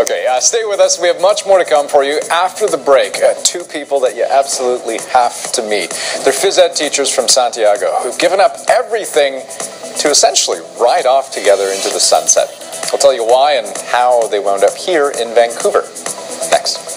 Okay, stay with us. We have much more to come for you after the break. Two people that you absolutely have to meet. They're phys ed teachers from Santiago who've given up everything to essentially ride off together into the sunset. I'll tell you why and how they wound up here in Vancouver. Next.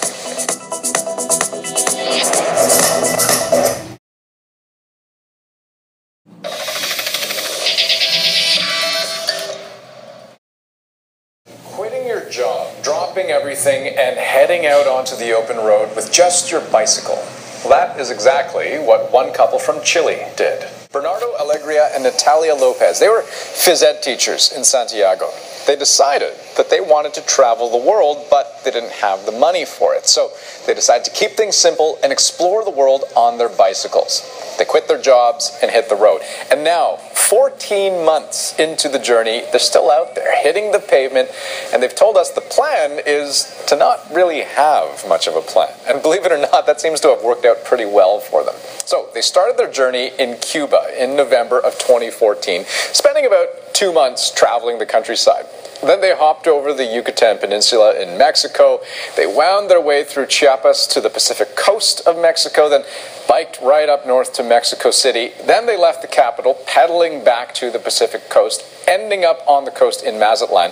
Quitting your job, dropping everything, and heading out onto the open road with just your bicycle. Well, that is exactly what one couple from Chile did. Bernardo and Natalia Lopez, they were phys ed teachers in Santiago. They decided that they wanted to travel the world, but they didn't have the money for it. So they decided to keep things simple and explore the world on their bicycles. They quit their jobs and hit the road. And now, 14 months into the journey, they're still out there hitting the pavement, and they've told us the plan is to not really have much of a plan. And believe it or not, that seems to have worked out pretty well for them. So they started their journey in Cuba in November of 2014, spending about 2 months traveling the countryside. Then they hopped over the Yucatan Peninsula in Mexico. They wound their way through Chiapas to the Pacific coast of Mexico, then biked right up north to Mexico City. Then they left the capital, pedaling back to the Pacific coast, ending up on the coast in Mazatlan.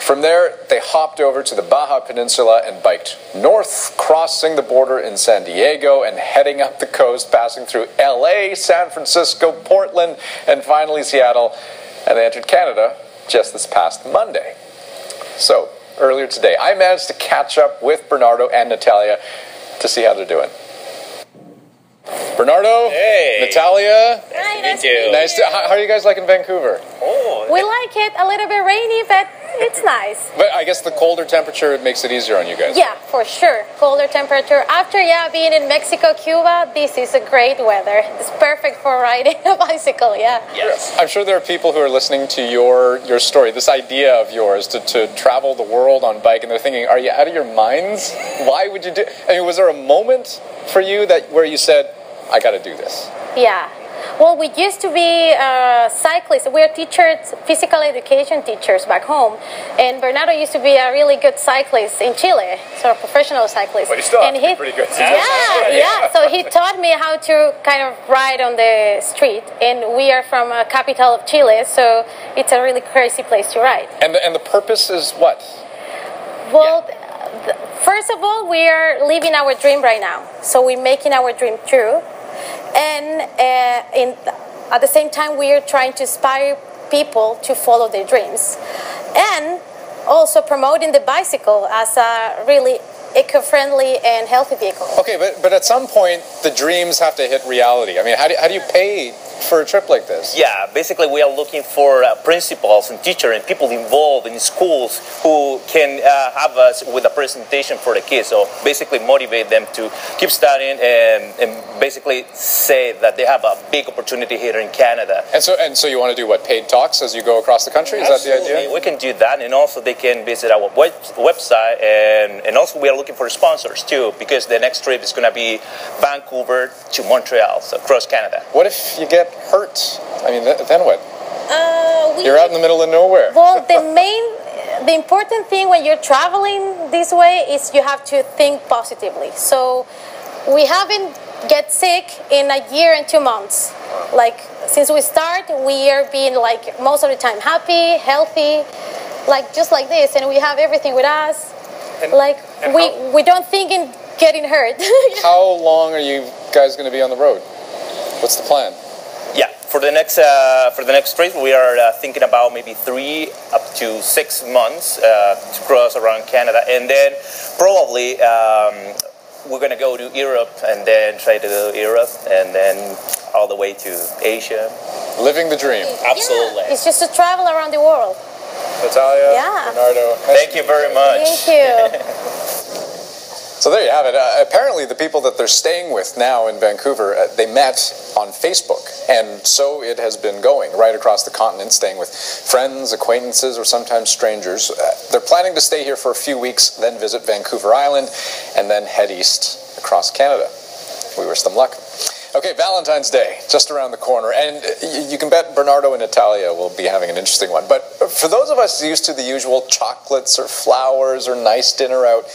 From there, they hopped over to the Baja Peninsula and biked north, crossing the border in San Diego and heading up the coast, passing through LA, San Francisco, Portland, and finally Seattle. And they entered Canada just this past Monday. So, earlier today, I managed to catch up with Bernardo and Natalia to see how they're doing. Bernardo, hey. Natalia, Hi, nice to meet you. Nice to. How are you guys liking Vancouver? Oh, we like it a little bit rainy, but it's nice. But I guess the colder temperature makes it easier on you guys. Yeah, for sure. Colder temperature. After being in Mexico, Cuba, this is a great weather. It's perfect for riding a bicycle. Yeah. Yes. I'm sure there are people who are listening to your story, this idea of yours to travel the world on bike, and they're thinking, "Are you out of your minds? Why would you do?" I mean, was there a moment for you where you said, "I got to do this"? Yeah. Well, we used to be cyclists. We are teachers, physical education teachers back home. And Bernardo used to be a really good cyclist in Chile, sort of professional cyclist. But he still has to be pretty good. Yeah. So he taught me how to kind of ride on the street. And we are from a capital of Chile, so it's a really crazy place to ride. And the purpose is what? Well, first of all, we are living our dream right now. So we're making our dream true. And at the same time, we are trying to inspire people to follow their dreams. And also promoting the bicycle as a really eco-friendly and healthy vehicle. Okay, but at some point, the dreams have to hit reality. I mean, how do you pay for a trip like this? Yeah, basically we are looking for principals and teachers and people involved in schools who can have us with a presentation for the kids. So basically motivate them to keep studying and basically say that they have a big opportunity here in Canada. And so you want to do what, paid talks as you go across the country? Is Absolutely. that the idea? We can do that, and also they can visit our website, and also we are looking for sponsors too, because the next trip is going to be Vancouver to Montreal, so across Canada. What if you get hurt? I mean, then what? You're out in the middle of nowhere. Well, the important thing when you're traveling this way is you have to think positively. So we haven't get sick in a year and 2 months. Like since we start, we are being like most of the time happy, healthy, like just like this, and we have everything with us. We don't think in getting hurt. How long are you guys going to be on the road? What's the plan? Yeah, for the next trip, we are thinking about maybe 3 up to 6 months to cross around Canada, and then probably we're going to go to Europe and then try to do Europe and then all the way to Asia. Living the dream. Absolutely. Yeah, it's just to travel around the world. Natalia, Bernardo. Thank you very much. Thank you. So there you have it. Apparently the people that they're staying with now in Vancouver, they met on Facebook. And so it has been going right across the continent, staying with friends, acquaintances, or sometimes strangers. They're planning to stay here for a few weeks, then visit Vancouver Island, and then head east across Canada. We wish them luck. Okay, Valentine's Day, just around the corner. And you can bet Bernardo and Natalia will be having an interesting one. But for those of us used to the usual chocolates or flowers or nice dinner out,